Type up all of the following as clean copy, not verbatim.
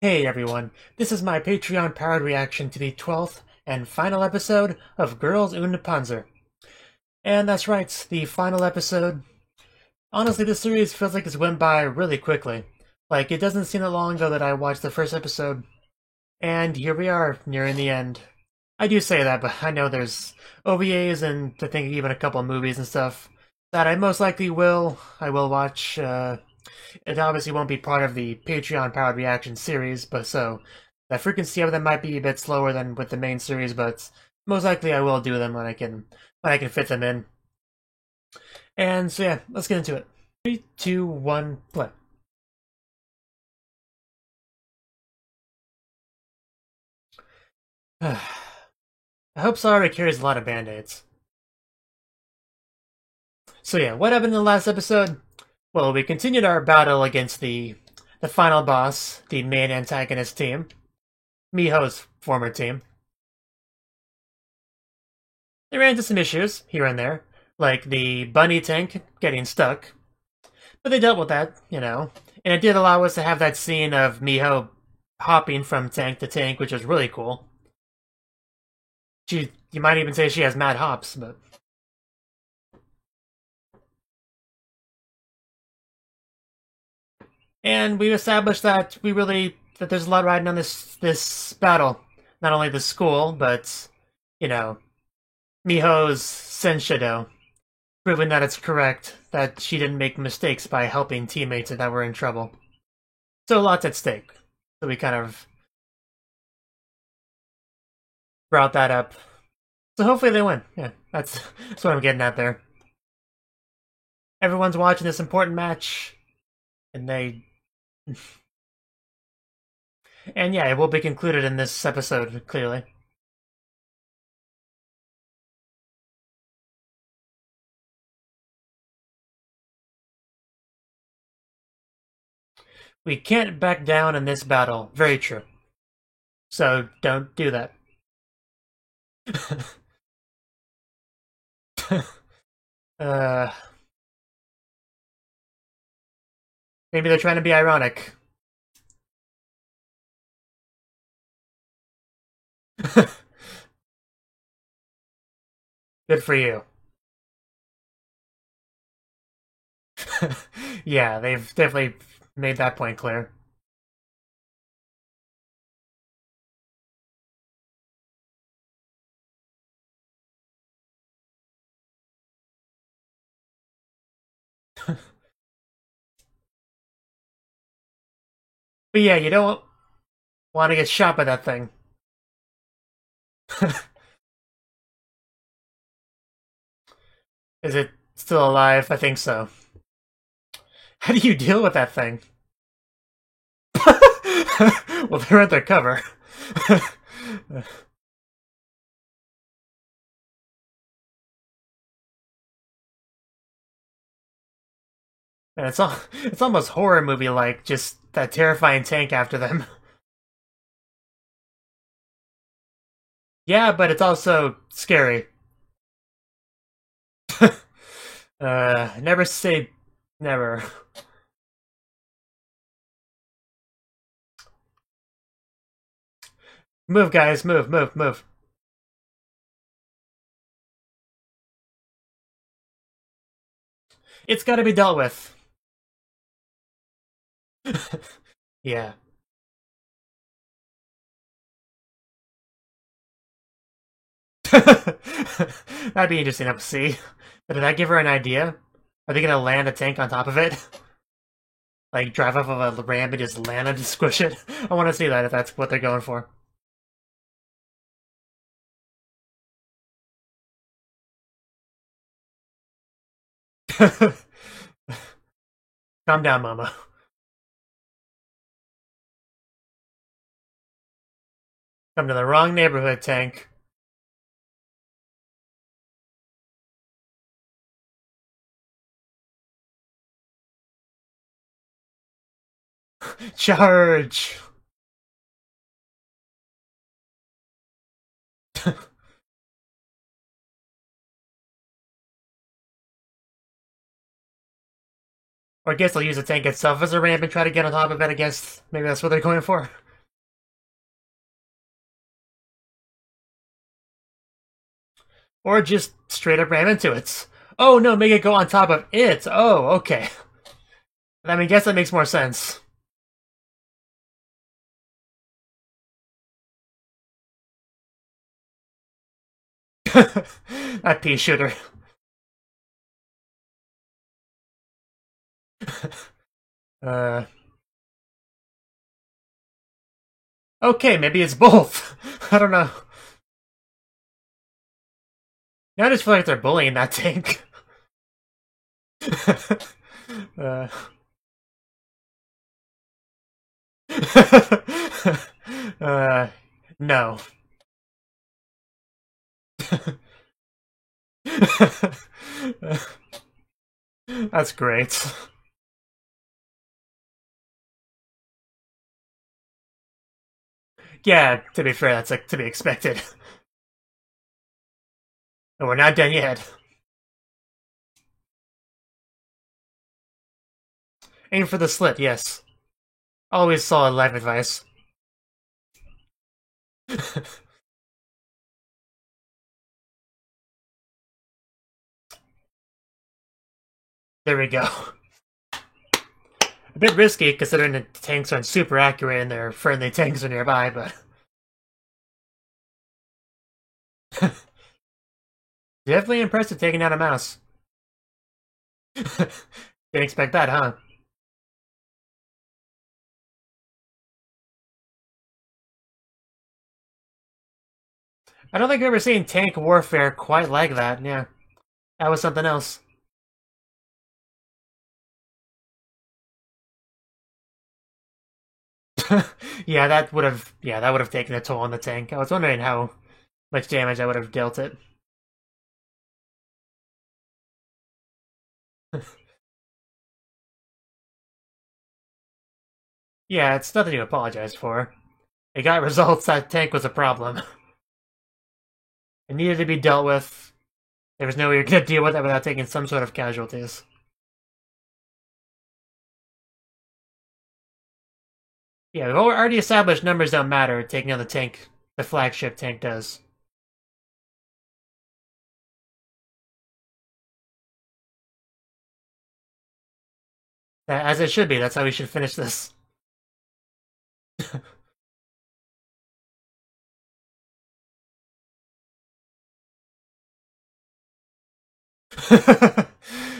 Hey everyone, this is my Patreon-powered reaction to the 12th and final episode of Girls und Panzer. And that's right, the final episode. Honestly, this series feels like it's went by really quickly. Like, it doesn't seem that long ago that I watched the first episode, and here we are, nearing the end. I do say that, but I know there's OVAs and I think even a couple of movies and stuff that I most likely I will watch. It obviously won't be part of the Patreon-powered reaction series, but so the frequency of them might be a bit slower than with the main series, but most likely I will do them when I can fit them in. And so yeah, let's get into it. 3, 2, 1, play. I hope Sarah carries a lot of band-aids. So yeah, what happened in the last episode? Well, we continued our battle against the final boss, the main antagonist team, Miho's former team. They ran into some issues here and there, like the bunny tank getting stuck, but they dealt with that, and it did allow us to have that scene of Miho hopping from tank to tank, which was really cool. You might even say she has mad hops, but and we established that there's a lot riding on this battle. Not only the school, but Miho's Senshido, proving that it's correct, that she didn't make mistakes by helping teammates that were in trouble. So lots at stake. So we kind of brought that up. So hopefully they win. Yeah, that's what I'm getting at there. Everyone's watching this important match, and and yeah, it will be concluded in this episode, clearly. We can't back down in this battle. Very true. So don't do that. uh, maybe they're trying to be ironic. Good for you. Yeah, they've definitely made that point clear. But yeah, you don't want to get shot by that thing. Is it still alive? I think so. How do you deal with that thing? Well, they're at their cover. And it's almost horror movie like, just that terrifying tank after them. Yeah, but it's also scary. Never say never. Move, guys, move, move, move. It's gotta be dealt with. Yeah. That'd be interesting to see. But did that give her an idea? Are they gonna land a tank on top of it? Like drive off of a ramp and just land it and squish it? I want to see that if that's what they're going for. Calm down, Mama. Come to the wrong neighborhood, tank. Charge! Or I guess they'll use the tank itself as a ramp and try to get on top of it, I guess. Maybe that's what they're going for. Or just straight up ram into it. Oh no, make it go on top of it. Oh, okay. I mean, guess that makes more sense. That pea shooter. uh. Okay, maybe it's both. I don't know. Now I just feel like they're bullying that tank. uh. No. That's great. Yeah, to be fair, that's like to be expected. But we're not done yet. Aim for the slit, yes. Always solid life advice. There we go. A bit risky considering the tanks aren't super accurate and their friendly tanks are nearby, but... Definitely impressive taking down a mouse. Didn't expect that, huh? I don't think I've ever seen tank warfare quite like that, yeah. That was something else. Yeah, that would have taken a toll on the tank. I was wondering how much damage I would have dealt it. Yeah, it's nothing to apologize for. It got results. That tank was a problem. It needed to be dealt with. There was no way you're gonna deal with it without taking some sort of casualties. Yeah, we've already established numbers don't matter. Taking on the tank, the flagship tank does. As it should be. That's how we should finish this.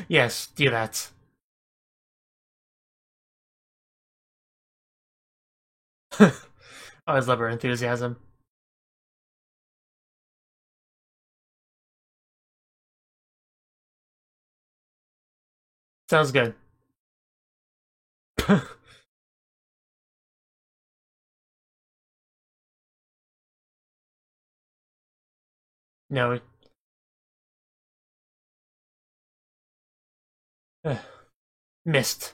Yes, do that. Always love her enthusiasm. Sounds good. No. Missed.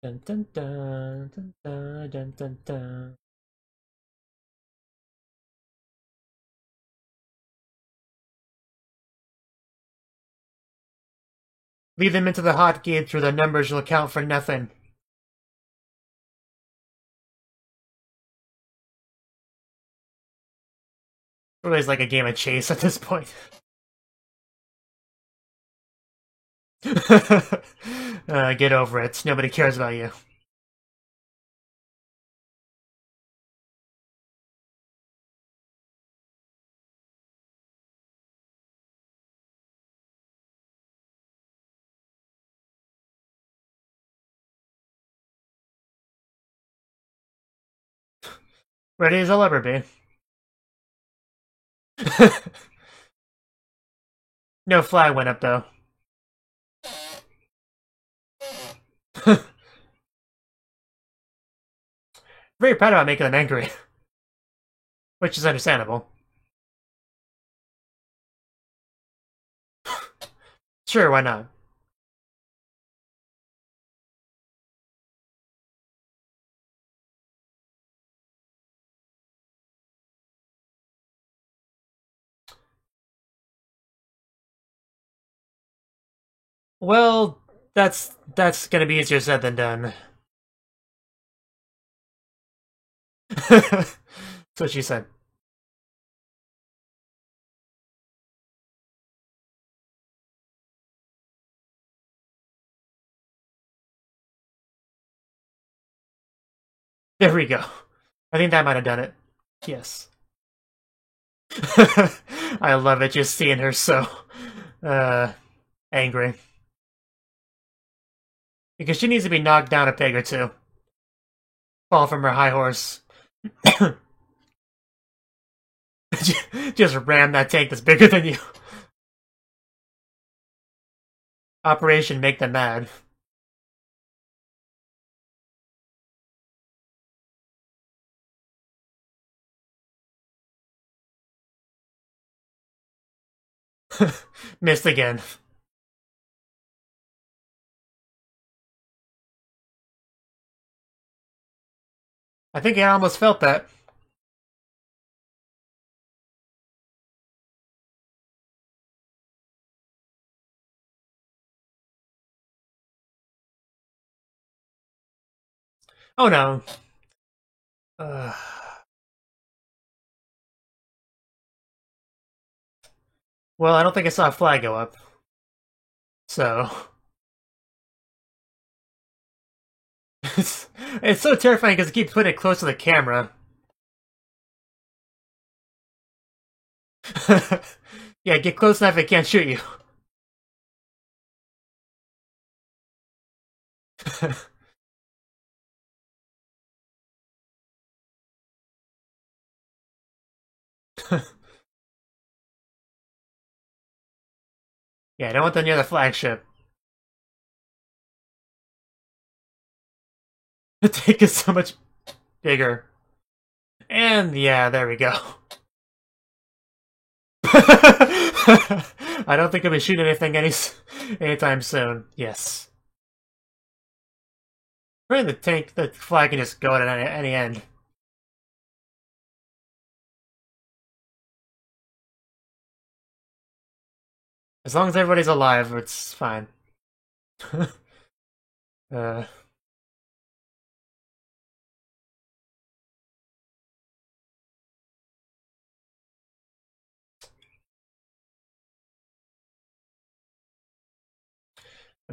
Dun, dun, dun, dun, dun, dun, dun, dun. Lead them into the hot gate through the numbers will count for nothing. Really, it's like a game of chase at this point. Get over it. Nobody cares about you. Ready as I'll ever be. No flag went up, though. Very proud about making them angry. Which is understandable. Sure, why not? Well, that's gonna be easier said than done. That's what she said. There we go. I think that might have done it. Yes. I love it just seeing her so angry. Because she needs to be knocked down a peg or two. Fall from her high horse. Just ram that tank that's bigger than you. Operation Make Them Mad. Missed again. I think I almost felt that. Oh no. Uh, well, I don't think I saw a flag go up. So. It's so terrifying because it keeps putting it close to the camera. Yeah, get close enough it can't shoot you. Yeah, I don't want them near the flagship. The tank is so much bigger. And yeah, there we go. I don't think I'll be shooting anything anytime soon. Yes. Right, the tank, the flag can just go at any end. As long as everybody's alive, it's fine. uh,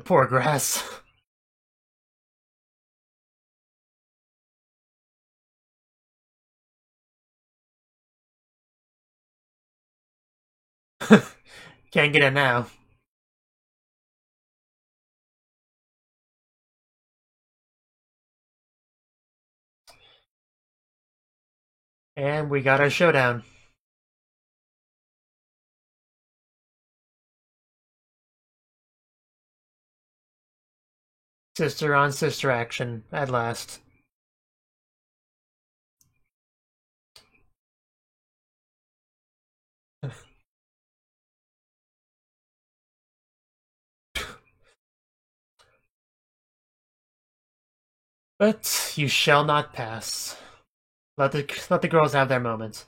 poor grass. Can't get it now. And we got our showdown. Sister on sister action, at last. But you shall not pass. Let the girls have their moment.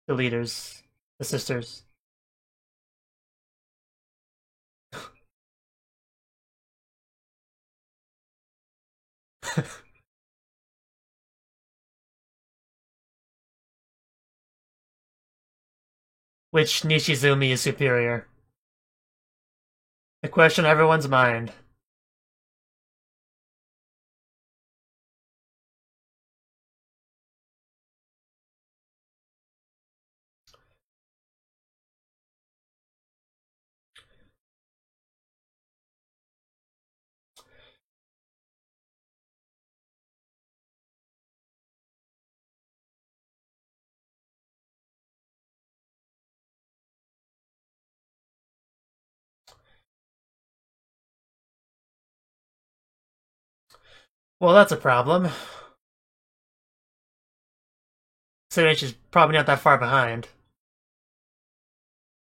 The leaders, the sisters. Which Nishizumi is superior? The question on everyone's mind. Well, that's a problem. So she's probably not that far behind.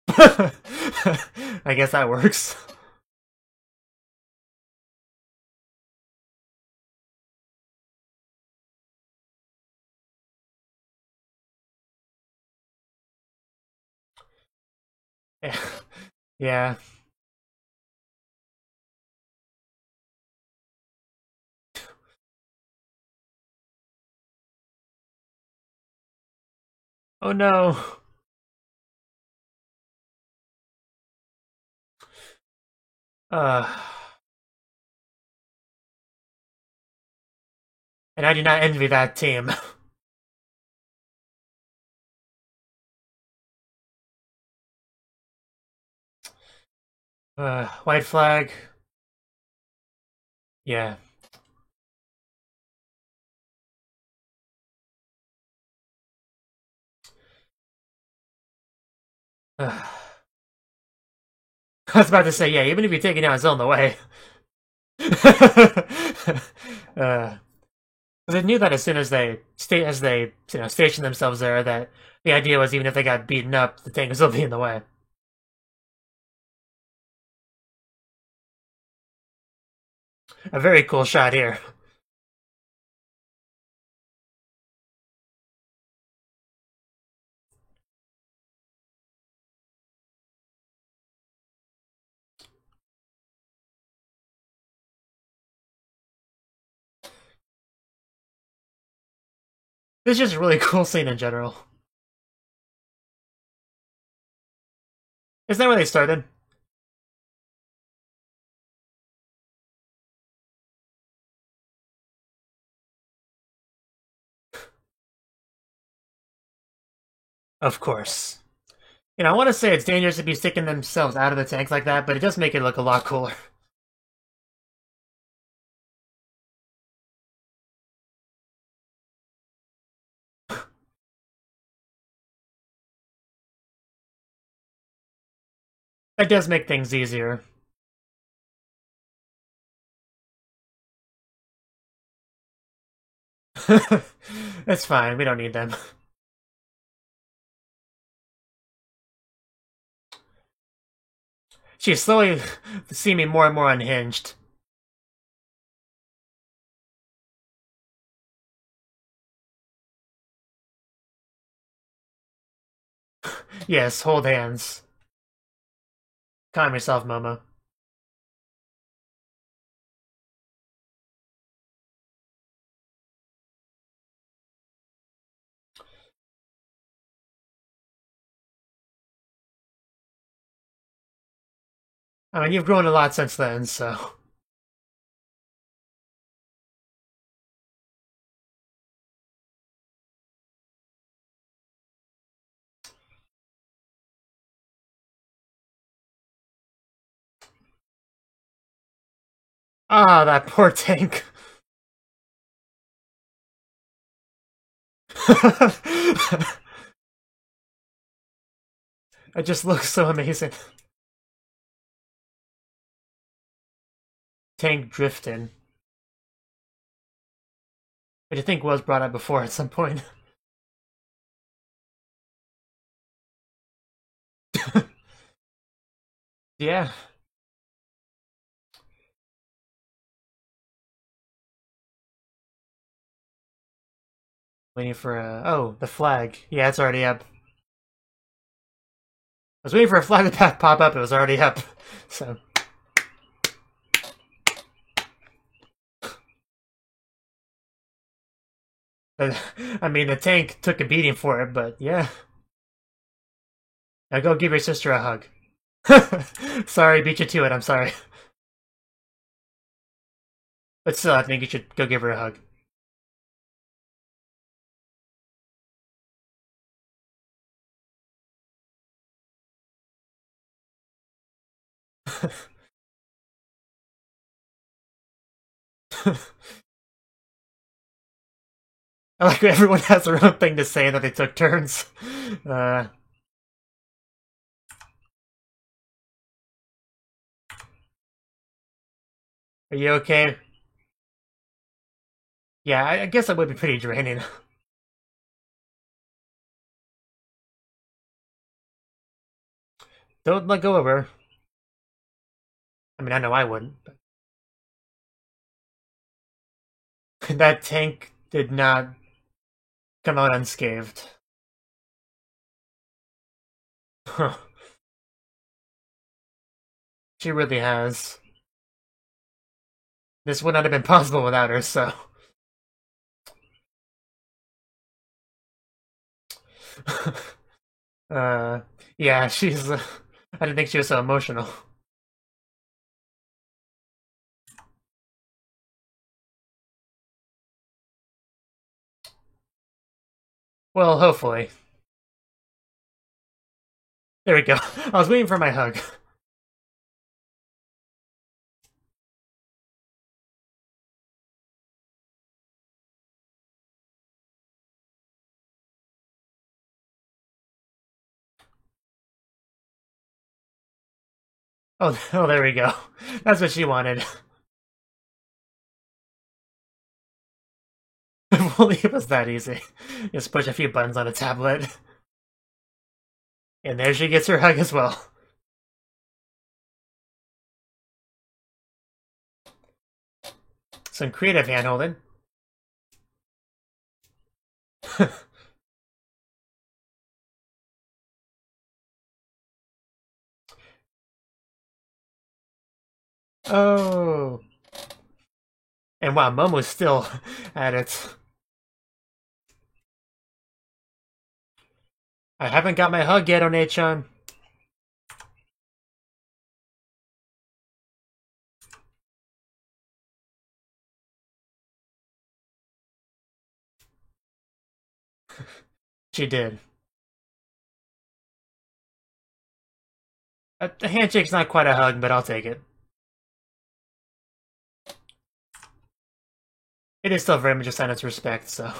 I guess that works. Yeah. Oh no. Uh, and I do not envy that team. White flag. Yeah. I was about to say, yeah, even if you're taking down zone the way. They knew that as soon as they stationed themselves there, that the idea was even if they got beaten up, the tank would still be in the way. A very cool shot here. This is just a really cool scene in general. Isn't that where they started? Of course. You know, I want to say it's dangerous to be sticking themselves out of the tank like that, but it does make it look a lot cooler. That does make things easier. It's fine, we don't need them. She's slowly seeming more and more unhinged. Yes, hold hands. Calm yourself, Momo. I mean, you've grown a lot since then, so... Ah, that poor tank. It just looks so amazing. Tank drifting. Which I think was brought up before at some point. Yeah. Waiting for oh, the flag. Yeah, it's already up. I was waiting for a flag to pop up, it was already up. So... I mean, the tank took a beating for it, but yeah. Now go give your sister a hug. Sorry, beat you to it, I'm sorry. But still, I think you should go give her a hug. I like everyone has their own thing to say that they took turns. Are you okay? Yeah, I guess that would be pretty draining. Don't let go of her. I mean, I know I wouldn't. But... that tank did not come out unscathed. She really has. This would not have been possible without her, so... Yeah, she's... I didn't think she was so emotional. Well, hopefully. There we go. I was waiting for my hug. Oh, oh, there we go. That's what she wanted. If only it was that easy. Just push a few buttons on a tablet. And there she gets her hug as well. Some creative hand-holding. Oh. And wow, Momo's still at it. I haven't got my hug yet, One-chan. She did. A handshake's not quite a hug, but I'll take it. It is still very much a sign of respect, so...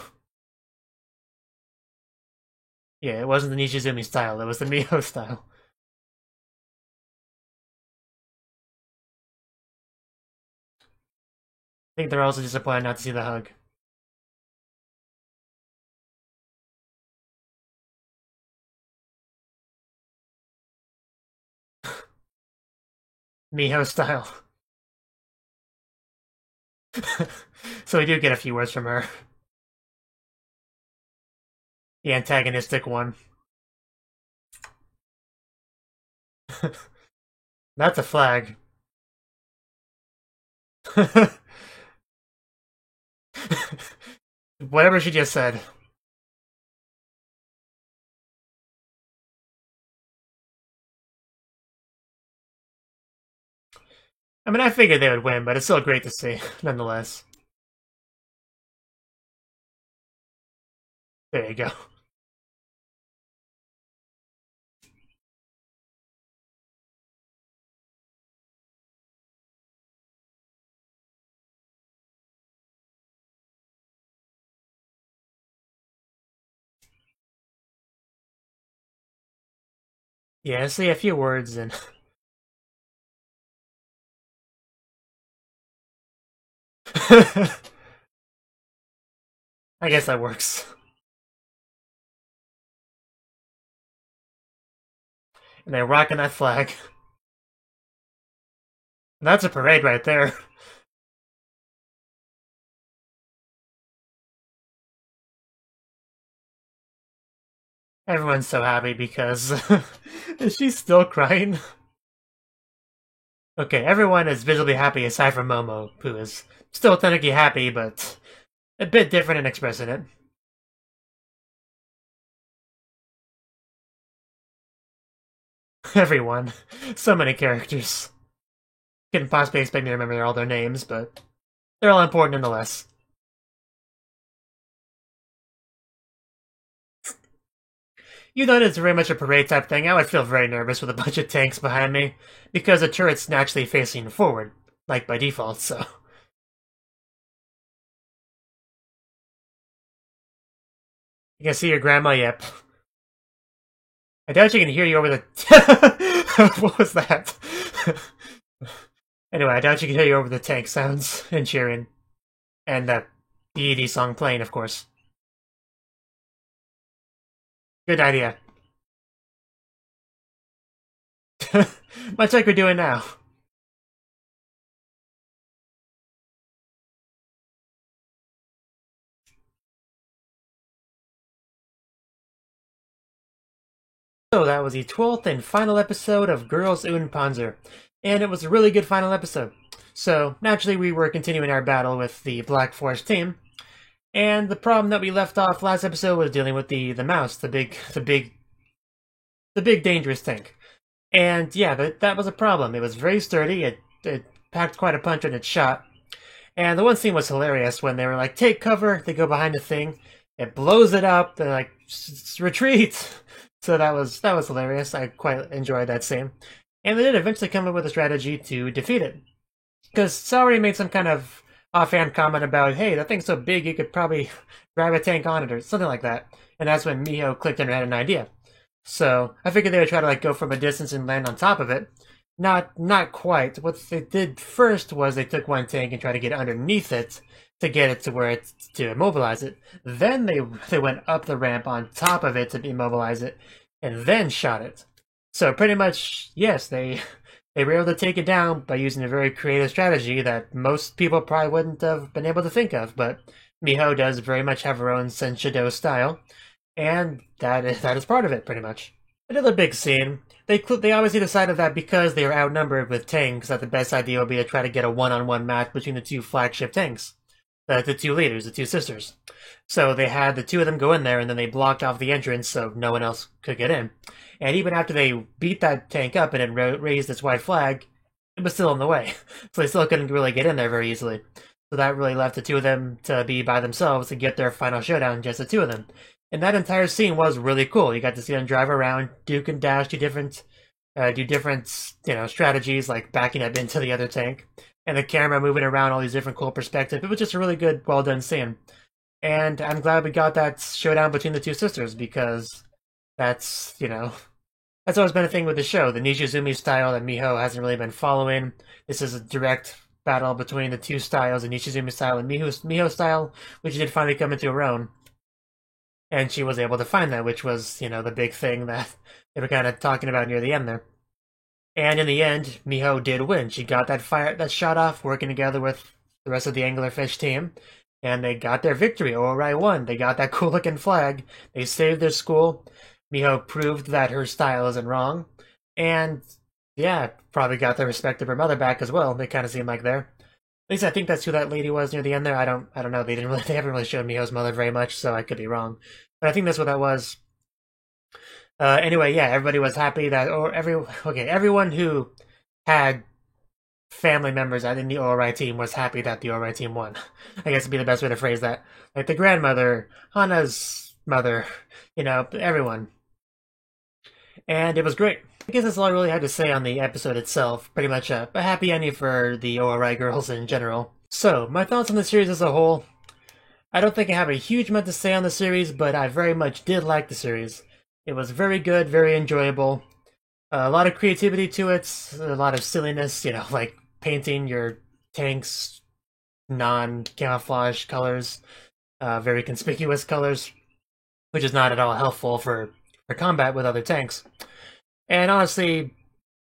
Yeah, it wasn't the Nishizumi style, it was the Miho style. I think they're also disappointed not to see the hug. Miho style. So we do get a few words from her. The antagonistic one. That's a flag. Whatever she just said. I mean, I figured they would win, but it's still great to see, nonetheless. There you go. Yeah, say a few words and... I guess that works. And they're rocking that flag. That's a parade right there. Everyone's so happy because... Is she still crying? Okay, everyone is visibly happy aside from Momo, who is still technically happy, but a bit different in expressing it. Everyone. So many characters. Couldn't possibly expect me to remember all their names, but they're all important nonetheless. You know, it's very much a parade type thing. I would feel very nervous with a bunch of tanks behind me, because the turret's naturally facing forward, like by default, so... You can see your grandma? Yep. I doubt she can hear you over the... What was that? Anyway, I doubt she can hear you over the tank sounds and cheering. And the ED song playing, of course. Good idea. Much like we're doing now. So that was the 12th and final episode of Girls und Panzer, and it was a really good final episode. So naturally we were continuing our battle with the Black Forest team, And the problem that we left off last episode was dealing with the mouse, the big dangerous tank. And yeah, that was a problem. It was very sturdy. It packed quite a punch on its shot. And the one scene was hilarious when they were like, take cover, they go behind the thing, it blows it up, they're like, retreat! So that was hilarious. I quite enjoyed that scene. And they did eventually come up with a strategy to defeat it. Because Saori made some kind of offhand comment about, hey, that thing's so big you could probably grab a tank on it, or something like that. And that's when Miho clicked and had an idea. So I figured they would try to like go from a distance and land on top of it. Not quite. What they did first was they took one tank and tried to get underneath it to get it to where to immobilize it. Then they went up the ramp on top of it to immobilize it, and then shot it. So pretty much, yes, they were able to take it down by using a very creative strategy that most people probably wouldn't have been able to think of. But Miho does very much have her own Senshido style, and that is part of it, pretty much. Another big scene. They obviously decided that because they were outnumbered with tanks, that the best idea would be to try to get a one-on-one match between the two flagship tanks. The two leaders, the two sisters. So they had the two of them go in there, and then they blocked off the entrance so no one else could get in. And even after they beat that tank up and it raised its white flag, it was still in the way. So they still couldn't really get in there very easily. So that really left the two of them to be by themselves to get their final showdown, just the two of them. And that entire scene was really cool. You got to see them drive around, duke and dash, do different strategies like backing up into the other tank, and the camera moving around all these different cool perspectives. It was just a really good, well done scene. And I'm glad we got that showdown between the two sisters, because that's always been a thing with the show. The Nishizumi style that Miho hasn't really been following. This is a direct battle between the two styles, the Nishizumi style and Miho style, which did finally come into her own. And she was able to find that, which was, the big thing that they were kind of talking about near the end there. And in the end, Miho did win. She got that shot off, working together with the rest of the Anglerfish team. And they got their victory. Ori won. They got that cool-looking flag. They saved their school. Miho proved that her style isn't wrong. And, yeah, probably got the respect of her mother back as well. They kind of seem like there. At least I think that's who that lady was near the end there. I don't know. They haven't really shown Miho's mother very much, so I could be wrong. But I think that's what that was. Anyway, yeah, everybody was happy that, everyone who had family members in the Ori team was happy that the Ori team won. I guess would be the best way to phrase that. Like the grandmother, Hana's mother, everyone. And it was great. I guess that's all I really had to say on the episode itself. Pretty much a happy ending for the Ori girls in general. So, my thoughts on the series as a whole. I don't think I have a huge amount to say on the series, but I very much did like the series. It was very good, very enjoyable. A lot of creativity to it, a lot of silliness, like painting your tanks non-camouflage colors, very conspicuous colors, which is not at all helpful for combat with other tanks. And honestly,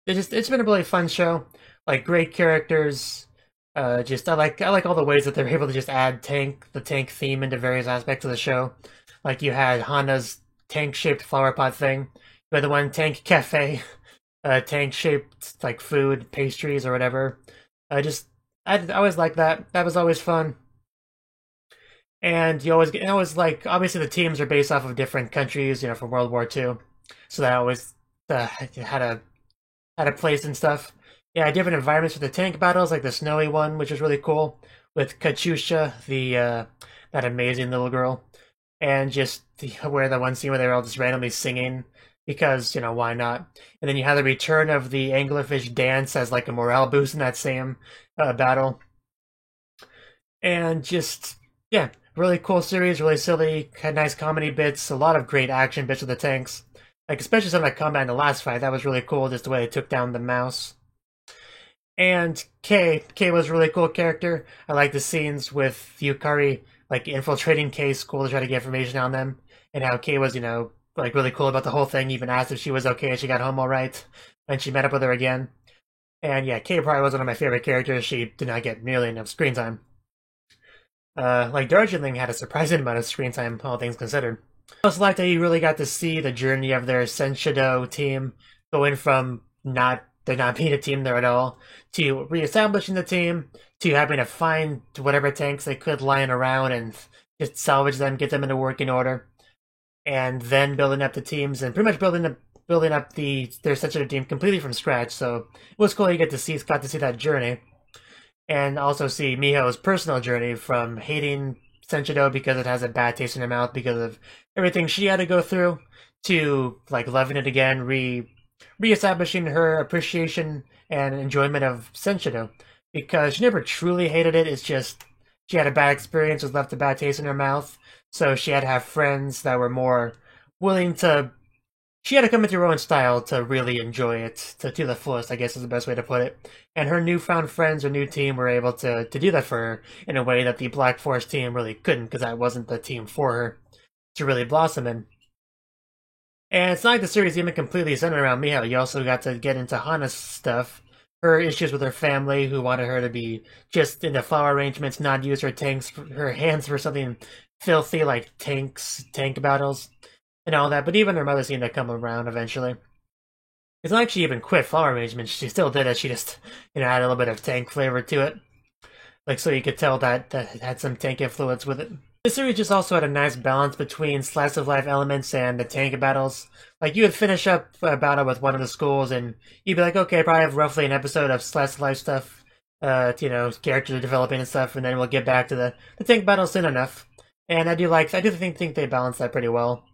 it's been a really fun show. Like, great characters. I like all the ways that they're able to just add the tank theme into various aspects of the show. Like, you had Hana's tank-shaped flower pot thing. You had the one tank cafe, tank-shaped like food, pastries or whatever. I always liked that. That was always fun. And you always like, obviously the teams are based off of different countries, from World War II. So that always had a place and stuff. Yeah, different environments for the tank battles, like the snowy one, which was really cool, with Katyusha, that amazing little girl, and just where the one scene where they were all just randomly singing, because, why not? And then you have the return of the Anglerfish dance as like a morale boost in that same battle. And just, yeah, really cool series, really silly, had nice comedy bits, a lot of great action bits with the tanks. Like, especially some of that combat in the last fight, that was really cool, just the way they took down the mouse. And Kei was a really cool character. I like the scenes with Yukari, like, infiltrating Kei's school to try to get information on them. And how Kei was, like, really cool about the whole thing, even asked if she was okay, if she got home alright, when she met up with her again. And yeah, Kei probably was one of my favorite characters. She did not get nearly enough screen time. Like, Darjeeling had a surprising amount of screen time, all things considered. I also liked that you really got to see the journey of their Senshido team, going from not being a team there at all, to reestablishing the team, to having to find whatever tanks they could lying around and just salvage them, get them into working order, and then building up the teams and pretty much building up their sensitive team completely from scratch. So it was cool. You got to see that journey, and also see Miho's personal journey from hating Senshidou because it has a bad taste in her mouth because of everything she had to go through, to like loving it again, reestablishing her appreciation and enjoyment of Senshidou, because she never truly hated it. It's just she had a bad experience, was left a bad taste in her mouth, so she had to have friends that were more willing to. She had to come with her own style to really enjoy it to the fullest, I guess is the best way to put it. And her newfound friends or new team were able to do that for her in a way that the Black Forest team really couldn't, because that wasn't the team for her to really blossom in. And it's not like the series even completely centered around Miho. You also got to get into Hana's stuff, her issues with her family, who wanted her to be just into flower arrangements, not use her hands for something filthy like tank battles, and all that. But even her mother seemed to come around eventually. It's not like she even quit flower arrangements. She still did it. She just, add a little bit of tank flavor to it, like so you could tell that it had some tank influence with it. This series just also had a nice balance between slice of life elements and the tank battles. Like, you would finish up a battle with one of the schools, and you'd be like, okay, I probably have roughly an episode of slice of life stuff, character developing and stuff, and then we'll get back to the tank battles soon enough. And I do think they balance that pretty well,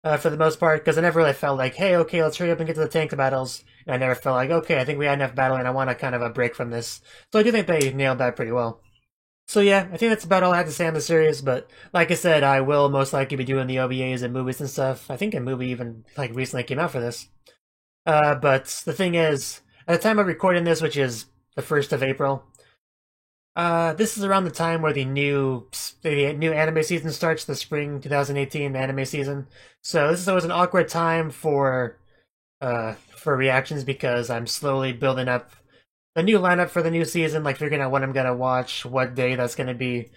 for the most part, because I never really felt like, hey, okay, let's hurry up and get to the tank battles. And I never felt like, okay, I think we had enough battling, and I want a kind of a break from this. So I do think they nailed that pretty well. So yeah, I think that's about all I have to say on the series, but like I said, I will most likely be doing the OVAs and movies and stuff. I think a movie even recently came out for this. But the thing is, at the time of recording this, which is the 1st of April, this is around the time where the new anime season starts, the spring 2018 anime season. So this is always an awkward time for reactions, because I'm slowly building up the new lineup for the new season, like figuring out what I'm gonna watch, what day that's gonna be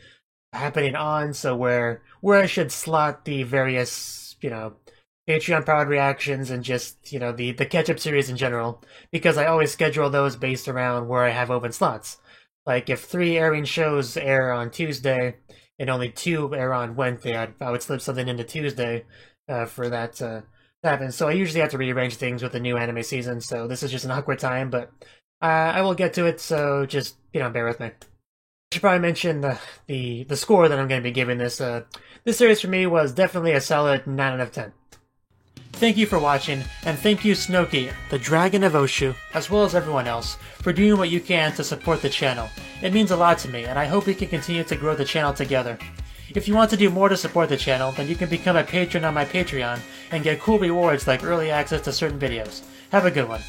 happening on, so where I should slot the various, Patreon-powered reactions and just, the catch-up series in general, because I always schedule those based around where I have open slots. Like, if 3 airing shows air on Tuesday, and only 2 air on Wednesday, I would slip something into Tuesday for that to happen. So I usually have to rearrange things with the new anime season, so this is just an awkward time, but I will get to it, so just, bear with me. I should probably mention the score that I'm going to be giving this. This series for me was definitely a solid 9 out of 10. Thank you for watching, and thank you Cnouki, the Dragon of Oshu, as well as everyone else, for doing what you can to support the channel. It means a lot to me, and I hope we can continue to grow the channel together. If you want to do more to support the channel, then you can become a patron on my Patreon, and get cool rewards like early access to certain videos. Have a good one.